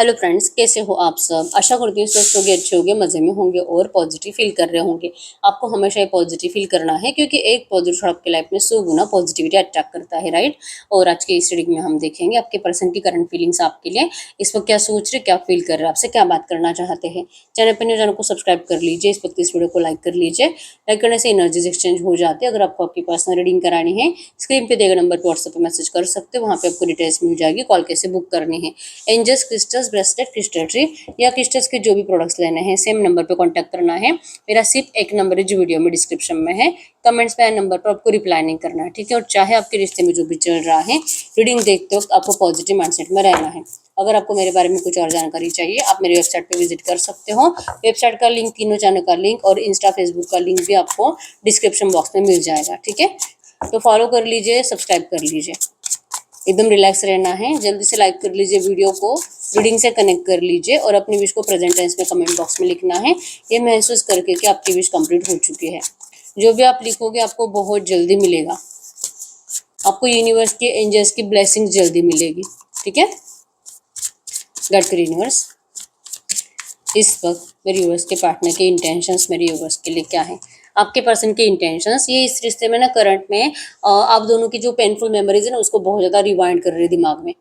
Hello friends, कैसे हो आप सब। आशा करती हूँ स्वस्थ होंगे, अच्छे होंगे, मज़े में होंगे और पॉजिटिव फील कर रहे होंगे। आपको हमेशा ही पॉजिटिव फील करना है क्योंकि एक पॉजिटिव आपकी लाइफ में 100 गुना पॉजिटिविटी अट्रैक्ट करता है, राइट। और आज के इस रीडिंग में हम देखेंगे आपके पर्सन की करंट फीलिंग्स आपके लिए, इस वक्त क्या सोच रहे, क्या फील कर रहे हैं, आपसे क्या बात करना चाहते हैं। चैनल पर न्यू चैनल को सब्सक्राइब कर लीजिए, इस वक्त इस वीडियो को लाइक कर लीजिए। लाइक करने से एनर्जीज एक्सचेंज हो जाती है। अगर आपको आपकी पर्सनल रीडिंग करानी है, स्क्रीन पे देगा नंबर पर व्हाट्सएप पर मैसेज कर सकते हो, वहाँ पे आपको डिटेल्स मिल जाएगी, कॉल कैसे बुक करनी है। Angels, crystals, bracelet, crystal tree या क्रिस्टल्स के जो भी प्रोडक्ट्स लेने हैं, सेम नंबर पे कांटेक्ट करना है। मेरा सिर्फ एक नंबर है जो वीडियो में डिस्क्रिप्शन में है, कमेंट्स पे नंबर पर आपको रिप्लाई नहीं करना है, ठीक है। और चाहे आपके रिश्ते में जो भी चल रहा है, रीडिंग देखते वक्त आपको पॉजिटिव माइंडसेट में रहना है। अगर आपको मेरे बारे में कुछ और जानकारी चाहिए, आप मेरी वेबसाइट पे विजिट कर सकते हो। वेबसाइट का लिंक, तीनों चैनल का लिंक और इंस्टा फेसबुक का लिंक भी आपको डिस्क्रिप्शन बॉक्स में मिल जाएगा, ठीक है। तो फॉलो कर लीजिए, सब्सक्राइब कर लीजिए। एकदम रिलैक्स रहना है। जल्दी से लाइक कर लीजिए वीडियो को, रीडिंग से कनेक्ट कर लीजिए और अपनी विश को प्रेजेंट टेंस में कमेंट बॉक्स में लिखना है, ये महसूस करके कि आपकी विश कंप्लीट हो चुकी है। जो भी आप लिखोगे आपको बहुत जल्दी मिलेगा, आपको यूनिवर्स के एंजल्स की ब्लेसिंग जल्दी मिलेगी, ठीक है। गॉड यूनिवर्स, इस वक्त मेरे यूवर्स के पार्टनर के इंटेंशंस मेरे यूवर्स के लिए क्या है, आपके पर्सन के इंटेंशंस। ये इस रिश्ते में ना करंट में आप दोनों की जो पेनफुल मेमोरीज है ना, उसको बहुत ज़्यादा रिवाइंड कर रहे हैं दिमाग में।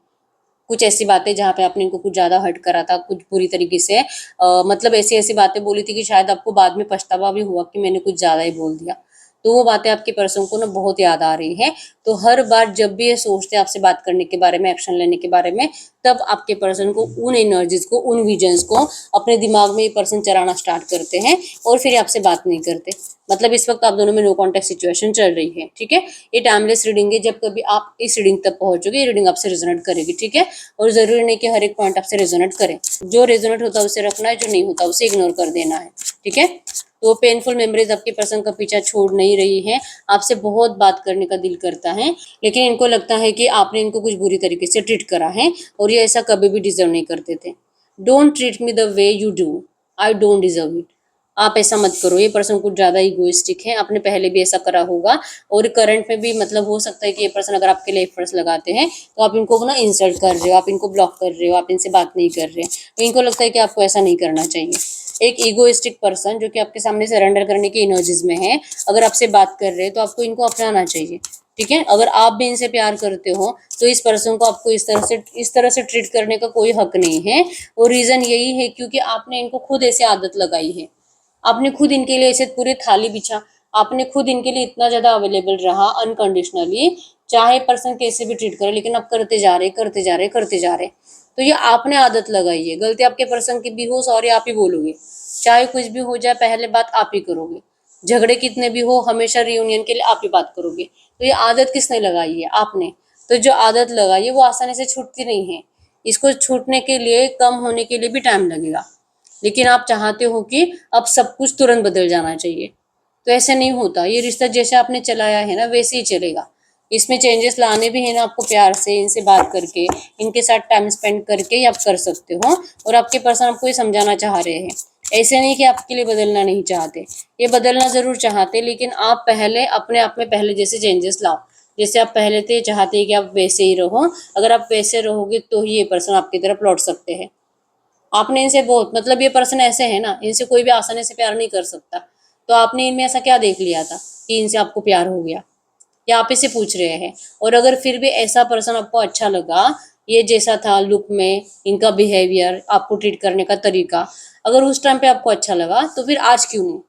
कुछ ऐसी बातें जहाँ पे आपने इनको कुछ ज़्यादा हर्ट करा था, कुछ बुरी तरीके से मतलब ऐसी ऐसी बातें बोली थी कि शायद आपको बाद में पछतावा भी हुआ कि मैंने कुछ ज़्यादा ही बोल दिया। तो वो बातें आपके पर्सन को ना बहुत याद आ रही है। तो हर बार जब भी ये सोचते हैं आपसे बात करने के बारे में, एक्शन लेने के बारे में, तब आपके पर्सन को उन एनर्जीज को, उन विजन्स को अपने दिमाग में ये पर्सन चलाना स्टार्ट करते हैं और फिर आपसे बात नहीं करते। मतलब इस वक्त आप दोनों में नो कॉन्टेक्ट सिचुएशन चल रही है, ठीक है। ये टाइमलेस रीडिंग है, जब कभी आप इस रीडिंग तक पहुंचोगे, ये रीडिंग आपसे रेजोनेट करेगी, ठीक है। और जरूरी नहीं कि हर एक पॉइंट आपसे रेजोनेट करे, जो रेजोनेट होता है उसे रखना है, जो नहीं होता उसे इग्नोर कर देना है, ठीक है। तो पेनफुल मेमोरीज आपके पर्सन का पीछा छोड़ नहीं रही है, आपसे बहुत बात करने का दिल करता है, लेकिन इनको लगता है कि आपने इनको कुछ बुरी तरीके से ट्रीट करा है और ये ऐसा कभी भी डिजर्व नहीं करते थे। Don't treat me the way you do, I don't deserve it. आप ऐसा मत करो। ये पर्सन कुछ ज्यादा इगोइस्टिक है, आपने पहले भी ऐसा करा होगा और करंट में भी मतलब हो सकता है कि ये पर्सन अगर आपके लिए एफर्ट्स लगाते हैं तो आप इनको ना इंसल्ट कर रहे हो, आप इनको ब्लॉक कर रहे हो, आप इनसे बात नहीं कर रहे। तो इनको लगता है कि आपको ऐसा नहीं करना चाहिए। एक ईगोइस्टिक पर्सन जो कि आपके सामने सरेंडर करने की एनर्जीज में है, अगर आपसे बात कर रहे हैं तो आपको इनको अपनाना चाहिए, ठीक है। अगर आप भी इनसे प्यार करते हो तो इस पर्सन को आपको इस तरह से ट्रीट करने का कोई हक नहीं है। और रीजन यही है क्योंकि आपने इनको खुद ऐसे आदत लगाई है, आपने खुद इनके लिए ऐसे पूरे थाली बिछा, आपने खुद इनके लिए इतना ज्यादा अवेलेबल रहा अनकंडीशनली, चाहे पर्सन कैसे भी ट्रीट करे, लेकिन आप करते जा रहे करते जा रहे करते जा रहे। तो ये आपने आदत लगाई है। गलती आपके पर्सन की भी हो, सॉरी आप ही बोलोगे, चाहे कुछ भी हो जाए पहले बात आप ही करोगे, झगड़े कितने भी हो हमेशा रियूनियन के लिए आप ही बात करोगे। तो ये आदत किसने लगाई है? आपने। तो जो आदत लगाई है वो आसानी से छूटती नहीं है, इसको छूटने के लिए, कम होने के लिए भी टाइम लगेगा। लेकिन आप चाहते हो कि अब सब कुछ तुरंत बदल जाना चाहिए, तो ऐसे नहीं होता। ये रिश्ता जैसे आपने चलाया है ना वैसे ही चलेगा। इसमें चेंजेस लाने भी है ना, आपको प्यार से इनसे बात करके, इनके साथ टाइम स्पेंड करके ही आप कर सकते हो। और आपके पर्सन आपको ये समझाना चाह रहे हैं, ऐसे नहीं कि आपके लिए बदलना नहीं चाहते, ये बदलना जरूर चाहते, लेकिन आप पहले अपने आप में पहले जैसे चेंजेस लाओ, जैसे आप पहले थे चाहते कि आप वैसे ही रहो। अगर आप वैसे रहोगे तो ही ये पर्सन आपकी तरफ लौट सकते हैं। आपने इनसे बहुत, मतलब ये पर्सन ऐसे है ना, इनसे कोई भी आसानी से प्यार नहीं कर सकता। तो आपने इनमें ऐसा क्या देख लिया था कि इनसे आपको प्यार हो गया, या आप इसे पूछ रहे हैं? और अगर फिर भी ऐसा पर्सन आपको अच्छा लगा, ये जैसा था लुक में, इनका बिहेवियर, आपको ट्रीट करने का तरीका, अगर उस टाइम पे आपको अच्छा लगा तो फिर आज क्यों नहीं,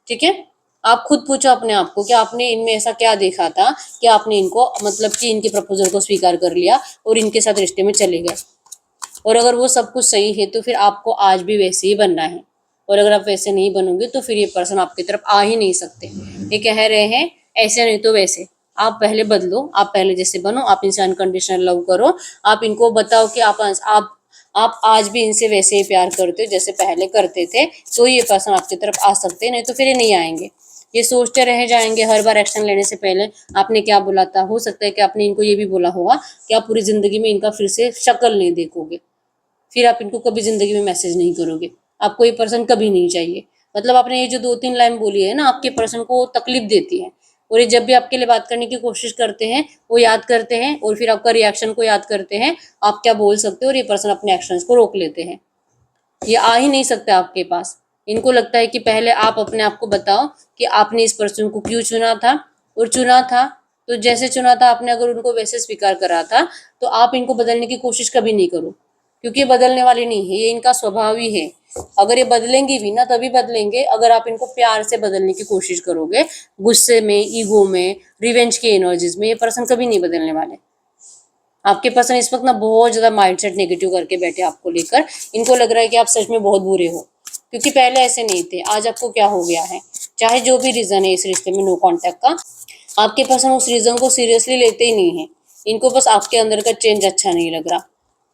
ठीक है। आप खुद पूछो अपने आप को कि आपने इनमें ऐसा क्या देखा था कि आपने इनको, मतलब कि इनके प्रपोजल को स्वीकार कर लिया और इनके साथ रिश्ते में चले गए। और अगर वो सब कुछ सही है तो फिर आपको आज भी वैसे ही बनना है। और अगर आप वैसे नहीं बनोगे तो फिर ये पर्सन आपकी तरफ आ ही नहीं सकते। ये कह रहे हैं ऐसे नहीं तो वैसे, आप पहले बदलो, आप पहले जैसे बनो, आप इनसे अनकंडीशनल लव करो, आप इनको बताओ कि आप आज भी इनसे वैसे ही प्यार करते हो जैसे पहले करते थे, तो ये पर्सन आपकी तरफ आ सकते हैं, नहीं तो फिर ये नहीं आएंगे। ये सोचते रह जाएंगे हर बार एक्शन लेने से पहले आपने क्या बोला था। हो सकता है कि आपने इनको ये भी बोला होगा कि आप पूरी जिंदगी में इनका फिर से शक्ल नहीं देखोगे, फिर आप इनको कभी जिंदगी में मैसेज नहीं करोगे, आपको ये पर्सन कभी नहीं चाहिए। मतलब आपने ये जो 2-3 लाइन बोली है ना, आपके पर्सन को तकलीफ देती है। और ये जब भी आपके लिए बात करने की कोशिश करते हैं वो याद करते हैं और फिर आपका रिएक्शन को याद करते हैं, आप क्या बोल सकते हो, और ये पर्सन अपने एक्शंस को रोक लेते हैं। ये आ ही नहीं सकते आपके पास। इनको लगता है कि पहले आप अपने आप को बताओ कि आपने इस पर्सन को क्यों चुना था, और चुना था तो जैसे चुना था आपने अगर उनको वैसे स्वीकार करा था तो आप इनको बदलने की कोशिश कभी नहीं करो, क्योंकि ये बदलने वाले नहीं है, ये इनका स्वभाव ही है। अगर ये बदलेंगे भी ना तभी बदलेंगे अगर आप इनको प्यार से बदलने की कोशिश करोगे, गुस्से में, ईगो में, रिवेंज की एनर्जीज में ये पर्सन कभी नहीं बदलने वाले। आपके पर्सन इस वक्त ना बहुत ज्यादा माइंडसेट नेगेटिव करके बैठे आपको लेकर। इनको लग रहा है कि आप सच में बहुत बुरे हो, क्योंकि पहले ऐसे नहीं थे। आज आपको क्या हो गया है, चाहे जो भी रीजन है इस रिश्ते में नो कांटेक्ट का, आपके पर्सन उस रीजन को सीरियसली लेते ही नहीं है। इनको बस आपके अंदर का चेंज अच्छा नहीं लग रहा।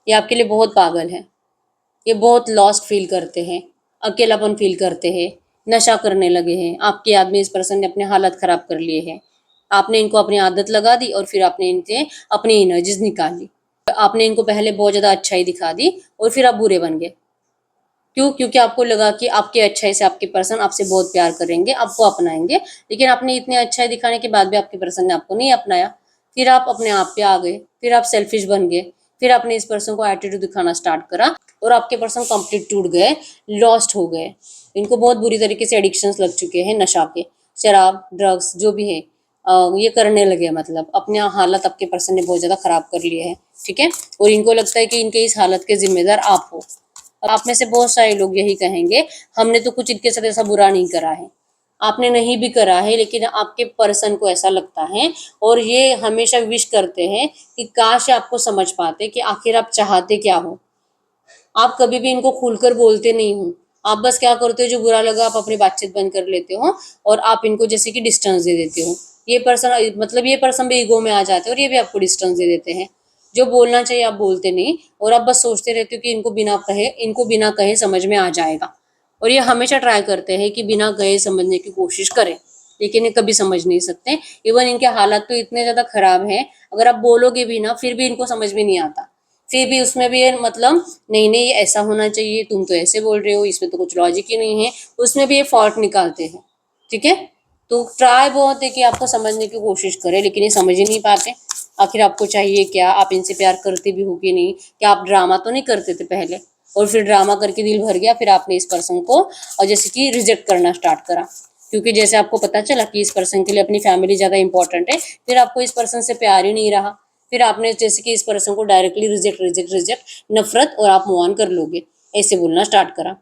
ये आपके लिए बहुत पागल है। ये बहुत लॉस्ट फील करते हैं, अकेलापन फील करते हैं, नशा करने लगे हैं। आपकी याद में इस पर्सन ने अपने हालत खराब कर लिए हैं। आपने इनको अपनी आदत लगा दी और फिर आपने इनसे अपनी एनर्जीज निकाल ली। आपने इनको पहले बहुत ज्यादा अच्छाई दिखा दी और फिर आप बुरे बन गए। क्यों? क्योंकि आपको लगा कि आपके अच्छाई से आपके पर्सन आपसे बहुत प्यार करेंगे, आपको अपनाएंगे। लेकिन आपने इतनी अच्छाई दिखाने के बाद भी आपके पर्सन ने आपको नहीं अपनाया। फिर आप अपने आप पे आ गए, फिर आप सेल्फिश बन गए, फिर आपने इस पर्सन को एटीट्यूड दिखाना स्टार्ट करा और आपके पर्सन कंप्लीट टूट गए, लॉस्ट हो गए। इनको बहुत बुरी तरीके से एडिक्शंस लग चुके हैं नशा के, शराब, ड्रग्स जो भी है, ये करने लगे। मतलब अपने हालत आपके पर्सन ने बहुत ज्यादा खराब कर लिए है, ठीक है। और इनको लगता है कि इनके इस हालत के जिम्मेदार आप हो। आप में से बहुत सारे लोग यही कहेंगे, हमने तो कुछ इनके साथ ऐसा बुरा नहीं करा है। आपने नहीं भी करा है, लेकिन आपके पर्सन को ऐसा लगता है और ये हमेशा विश करते हैं कि काश आपको समझ पाते कि आखिर आप चाहते क्या हो। आप कभी भी इनको खुलकर बोलते नहीं हो। आप बस क्या करते हो, जो बुरा लगा आप अपनी बातचीत बंद कर लेते हो और आप इनको जैसे कि डिस्टेंस दे देते हो। ये पर्सन मतलब ये पर्सन भी ईगो में आ जाते हैं और ये भी आपको डिस्टेंस दे देते हैं। जो बोलना चाहिए आप बोलते नहीं और आप बस सोचते रहते हो कि इनको बिना कहे समझ में आ जाएगा। और ये हमेशा ट्राई करते हैं कि बिना कहे समझने की कोशिश करें, लेकिन ये कभी समझ नहीं सकते। इवन इनके हालात तो इतने ज्यादा खराब हैं, अगर आप बोलोगे भी ना फिर भी इनको समझ में नहीं आता। फिर भी उसमें भी ये मतलब नहीं नहीं ये ऐसा होना चाहिए, तुम तो ऐसे बोल रहे हो, इसमें तो कुछ लॉजिक ही नहीं है, उसमें भी ये फॉल्ट निकालते हैं, ठीक है। तो ट्राई बहुत है कि आपको समझने की कोशिश करें, लेकिन ये समझ ही नहीं पाते। आखिर आपको चाहिए क्या, आप इनसे प्यार करते भी हो कि नहीं, क्या आप ड्रामा तो नहीं करते थे पहले, और फिर ड्रामा करके दिल भर गया, फिर आपने इस पर्सन को और जैसे कि रिजेक्ट करना स्टार्ट करा, क्योंकि जैसे आपको पता चला कि इस पर्सन के लिए अपनी फैमिली ज्यादा इंपॉर्टेंट है, फिर आपको इस पर्सन से प्यार ही नहीं रहा। फिर आपने जैसे कि इस पर्सन को डायरेक्टली रिजेक्ट रिजेक्ट रिजेक्ट, नफरत, और आप मूव ऑन कर लोगे, ऐसे बोलना स्टार्ट करा।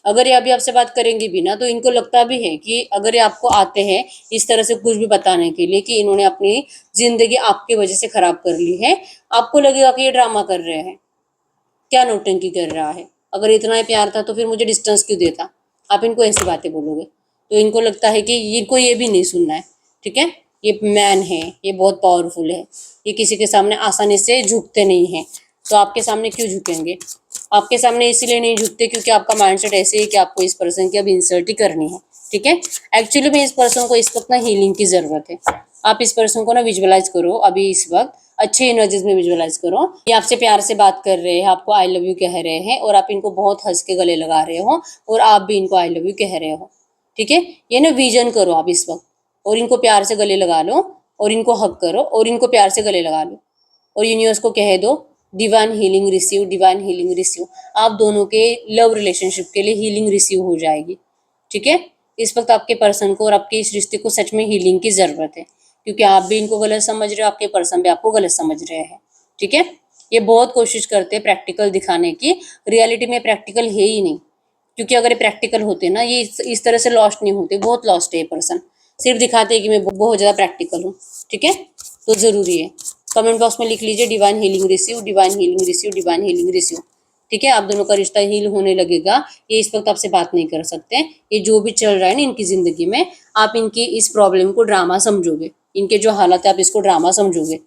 अगर ये अभी आपसे बात करेंगे भी ना तो इनको लगता भी है कि अगर ये आपको आते हैं इस तरह से कुछ भी बताने के लिए कि इन्होंने अपनी जिंदगी आपकी वजह से खराब कर ली है, आपको लगेगा कि ये ड्रामा कर रहे हैं, क्या नौटंकी कर रहा है, अगर इतना ही प्यार था तो फिर मुझे डिस्टेंस क्यों देता। आप इनको ऐसी बातें बोलोगे तो इनको लगता है कि इनको ये भी नहीं सुनना है, ठीक है। ये मैन है, ये बहुत पावरफुल है, ये किसी के सामने आसानी से झुकते नहीं हैं। तो आपके सामने क्यों झुकेंगे? आपके सामने इसीलिए नहीं झुकते क्योंकि आपका माइंडसेट ऐसे है कि आपको इस पर्सन की अब इंसल्ट ही करनी है, ठीक है। एक्चुअली में इस पर्सन को इस वक्त ना हीलिंग की जरूरत है। आप इस पर्सन को ना विजुअलाइज करो, अभी इस वक्त अच्छे एनर्जीज में विजुअलाइज करो। ये आपसे प्यार से बात कर रहे हैं, आपको आई लव यू कह रहे हैं और आप इनको बहुत हंस के गले लगा रहे हो और आप भी इनको आई लव यू कह रहे हो, ठीक है। ये ना विजन करो आप इस वक्त, और इनको प्यार से गले लगा लो और इनको हक करो और इनको प्यार से गले लगा लो और यूनिवर्स को कह दो divine healing receive, divine healing receive. आप दोनों के लव रिलेशनशिप के लिए हीलिंग रिसीव हो जाएगी, ठीक है। इस वक्त आपके पर्सन को और आपके इस रिश्ते को सच में हीलिंग की जरूरत है, क्योंकि आप भी इनको गलत समझ रहे हो, आपके पर्सन भी आपको गलत समझ रहे हैं, ठीक है। ये बहुत कोशिश करते हैं प्रैक्टिकल दिखाने की, रियलिटी में प्रैक्टिकल है ही नहीं। क्योंकि अगर ये प्रैक्टिकल होते ना ये इस तरह से लॉस्ट नहीं होते। बहुत लॉस्ट है ये पर्सन, सिर्फ दिखाते हैं कि मैं बहुत ज्यादा प्रैक्टिकल हूँ, ठीक है। तो जरूरी है, कमेंट बॉक्स में लिख लीजिए divine healing receive, divine healing receive, divine healing receive, ठीक है। आप दोनों का रिश्ता हील होने लगेगा। ये इस वक्त आपसे बात नहीं कर सकते। ये जो भी चल रहा है ना इनकी जिंदगी में, आप इनकी इस प्रॉब्लम को ड्रामा समझोगे, इनके जो हालत है आप इसको ड्रामा समझोगे,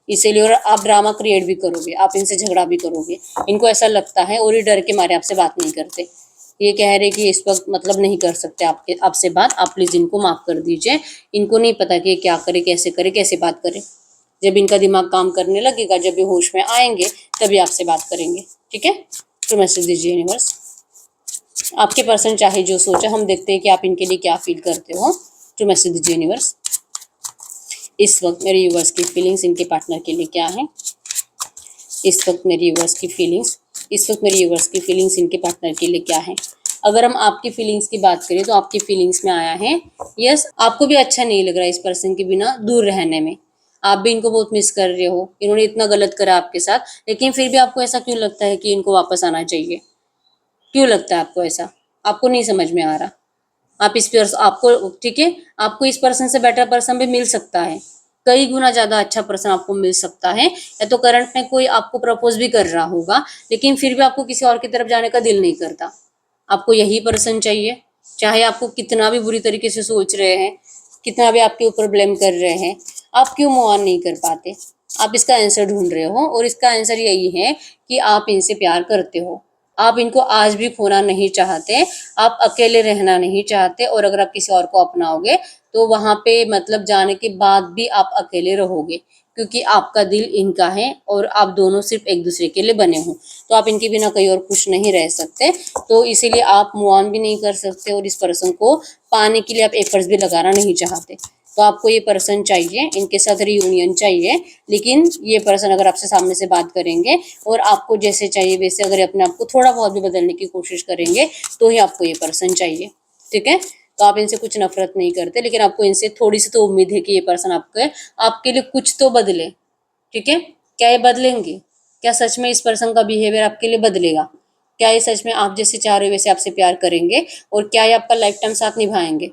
इसीलिए और आप ड्रामा क्रिएट भी करोगे, आप इनसे झगड़ा भी करोगे। इनको ऐसा लगता है और ये डर के मारे आपसे बात नहीं करते। ये कह रहे कि इस वक्त मतलब नहीं कर सकते आपसे बात, आप प्लीज इनको माफ कर दीजिए। इनको नहीं पता कि क्या करे, कैसे बात करे। जब इनका दिमाग काम करने लगेगा, जब ये होश में आएंगे, तभी आपसे बात करेंगे, ठीक है। तो मैसेज दीजिए यूनिवर्स, आपके पर्सन चाहे जो सोचे, हम देखते हैं कि आप इनके लिए क्या फील करते हो। तो मैसेज दीजिए यूनिवर्स। इस वक्त मेरे व्यूअर्स की फीलिंग्स इनके पार्टनर के लिए क्या है? इस वक्त मेरी व्यूअर्स की फीलिंग्स इनके पार्टनर के लिए क्या है? अगर हम आपकी फीलिंग्स की बात करें तो आपकी फीलिंग्स में आया है यस, आपको भी अच्छा नहीं लग रहा है इस पर्सन के बिना दूर रहने में। आप भी इनको बहुत मिस कर रहे हो, इन्होंने इतना गलत करा आपके साथ, लेकिन फिर भी आपको ऐसा क्यों लगता है कि इनको वापस आना चाहिए? क्यों लगता है आपको ऐसा? आपको नहीं समझ में आ रहा। आप इस पर आपको ठीक है, आपको इस पर्सन से बेटर पर्सन भी मिल सकता है, कई गुना ज्यादा अच्छा पर्सन आपको मिल सकता है, या तो करंट में कोई आपको प्रपोज भी कर रहा होगा, लेकिन फिर भी आपको किसी और की तरफ जाने का दिल नहीं करता। आपको यही पर्सन चाहिए, चाहे आपको कितना भी बुरी तरीके से सोच रहे हैं, कितना भी आपके ऊपर ब्लेम कर रहे हैं, आप क्यों मूव ऑन नहीं कर पाते? आप इसका आंसर ढूंढ रहे हो, और इसका आंसर यही है कि आप इनसे प्यार करते हो। आप इनको आज भी खोना नहीं चाहते, आप अकेले रहना नहीं चाहते, और अगर आप किसी और को अपनाओगे तो वहां पे मतलब जाने के बाद भी आप अकेले रहोगे, क्योंकि आपका दिल इनका है और आप दोनों सिर्फ एक दूसरे के लिए बने हो, तो आप इनके बिना कहीं और खुश नहीं रह सकते। तो इसीलिए आप मूव ऑन भी नहीं कर सकते, और इस पर्सन को पाने के लिए आप एफर्ट्स भी लगाना नहीं चाहते। तो आपको ये पर्सन चाहिए, इनके साथ रियूनियन चाहिए, लेकिन ये पर्सन अगर आपसे सामने से बात करेंगे और आपको जैसे चाहिए वैसे अगर अपने आप को थोड़ा बहुत भी बदलने की कोशिश करेंगे तो ही आपको ये पर्सन चाहिए, ठीक है? तो आप इनसे कुछ नफरत नहीं करते, लेकिन आपको इनसे थोड़ी सी तो उम्मीद है कि ये पर्सन आपके लिए कुछ तो बदले, ठीक है? क्या ये बदलेंगे? क्या सच में इस पर्सन का बिहेवियर आपके लिए बदलेगा? क्या ये सच में आप जैसे चाह रहे हो वैसे आपसे प्यार करेंगे, और क्या ये आपका लाइफ टाइम साथ निभाएंगे?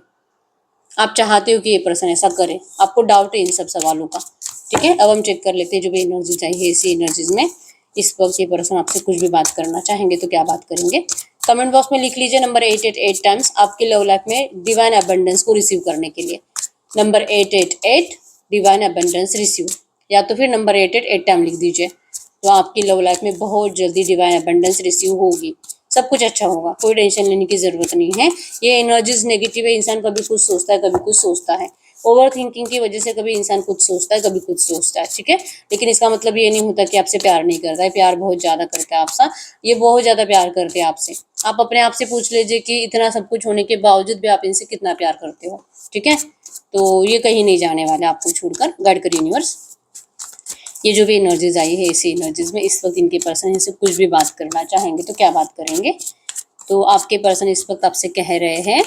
आप चाहते हो कि ये पर्सन ऐसा करे? आपको डाउट है इन सब सवालों का, ठीक है? अब हम चेक कर लेते हैं जो भी एनर्जी चाहिए इसी एनर्जीज में। इस वक्त ये पर्सन आपसे कुछ भी बात करना चाहेंगे तो क्या बात करेंगे? कमेंट बॉक्स में लिख लीजिए नंबर 888 टाइम्स आपके लव लाइफ में डिवाइन अबंडेंस को रिसीव करने के लिए। नंबर 888 डिवाइन अबंडेंस रिसीव, या तो फिर नंबर 888 टाइम लिख दीजिए, तो आपकी लव लाइफ में बहुत जल्दी डिवाइन अबंडेंस रिसीव होगी। सब कुछ अच्छा होगा, कोई टेंशन लेने की जरूरत नहीं है। ये एनर्जीज नेगेटिव है, इंसान कभी कुछ सोचता है कभी कुछ सोचता है, ओवर थिंकिंग की वजह से कभी इंसान कुछ सोचता है कभी कुछ सोचता है, ठीक है? लेकिन इसका मतलब ये नहीं होता कि आपसे प्यार नहीं करता है, प्यार बहुत ज्यादा करता है आपसे, ये बहुत ज्यादा प्यार करते हैं आपसे। आप अपने आप से पूछ लीजिए कि इतना सब कुछ होने के बावजूद भी आप इनसे कितना प्यार करते हो, ठीक है? तो ये कहीं नहीं जाने वाले आपको छोड़कर। गाइड कर यूनिवर्स, ये जो भी एनर्जीज आई है इसी एनर्जीज में इस वक्त इनके पर्सन इनसे कुछ भी बात करना चाहेंगे तो क्या बात करेंगे? तो आपके पर्सन इस वक्त आपसे कह रहे हैं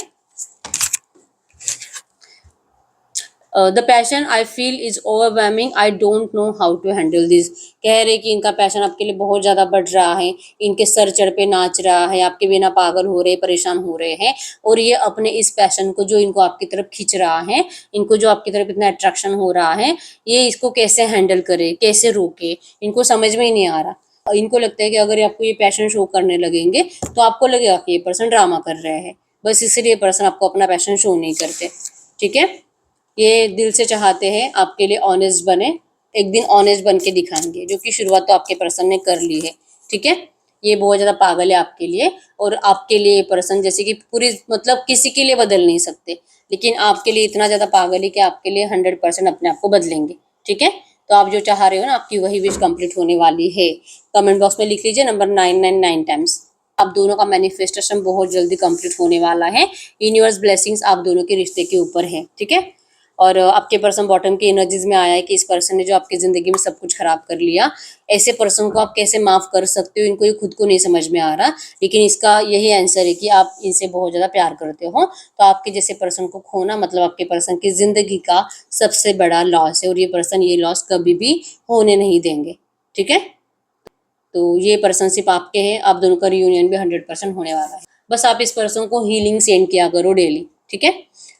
the passion I feel is overwhelming, I don't know how to handle this. कह रहे कि इनका पैशन आपके लिए बहुत ज़्यादा बढ़ रहा है, इनके सर चढ़ पे नाच रहा है, आपके बिना पागल हो रहे, परेशान हो रहे हैं, और ये अपने इस पैशन को जो इनको आपकी तरफ खींच रहा है, इनको जो आपकी तरफ इतना अट्रैक्शन हो रहा है, ये इसको कैसे हैंडल करे, कैसे रोके, इनको समझ में ही नहीं आ रहा। इनको लगता है कि अगर आपको ये पैशन शो करने लगेंगे तो आपको लगेगा कि ये पर्सन ड्रामा कर रहे हैं, बस इसलिए पर्सन आपको अपना पैशन शो नहीं करते, ठीक है? ये दिल से चाहते हैं आपके लिए ऑनेस्ट बने, एक दिन ऑनेस्ट बन के दिखाएंगे, जो कि शुरुआत तो आपके पर्सन ने कर ली है, ठीक है? ये बहुत ज़्यादा पागल है आपके लिए, और आपके लिए पर्सन जैसे कि पूरी मतलब किसी के लिए बदल नहीं सकते, लेकिन आपके लिए इतना ज़्यादा पागल है कि आपके लिए 100% अपने आप को बदलेंगे, ठीक है? तो आप जो चाह रहे हो ना, आपकी वही विश कंप्लीट होने वाली है। कमेंट बॉक्स में लिख लीजिए नंबर 999 टाइम्स। आप दोनों का मैनिफेस्टेशन बहुत जल्दी कंप्लीट होने वाला है। यूनिवर्स ब्लेसिंग्स आप दोनों के रिश्ते के ऊपर है, ठीक है? और आपके पर्सन बॉटम की एनर्जीज में आया है कि इस पर्सन ने जो आपकी जिंदगी में सब कुछ खराब कर लिया, ऐसे पर्सन को आप कैसे माफ कर सकते हो, इनको ये खुद को नहीं समझ में आ रहा, लेकिन इसका यही आंसर है कि आप इनसे बहुत ज्यादा प्यार करते हो। तो आपके जैसे पर्सन को खोना मतलब आपके पर्सन की जिंदगी का सबसे बड़ा लॉस है, और ये पर्सन ये लॉस कभी भी होने नहीं देंगे, ठीक है? तो ये पर्सन सिर्फ आपके हैं, आप दोनों का रियूनियन भी 100% होने वाला है। बस आप इस पर्सन को हीलिंग सेंड किया करो डेली, ठीक है?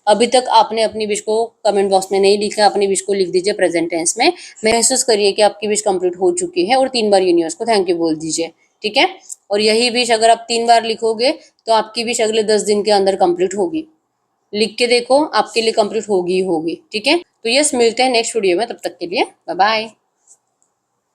अभी तक आपने अपनी विश को कमेंट बॉक्स में नहीं लिखा, अपनी विश को लिख दीजिए प्रेजेंट टेंस में। महसूस करिए कि आपकी विश कंप्लीट हो चुकी है, और 3 बार यूनिवर्स को थैंक यू बोल दीजिए, ठीक है? और यही विश अगर आप 3 बार लिखोगे तो आपकी विश अगले 10 दिन के अंदर कंप्लीट होगी। लिख के देखो, आपके लिए कंप्लीट होगी ही होगी, ठीक है? तो यस, मिलते हैं नेक्स्ट वीडियो में, तब तक के लिए बाय बाय।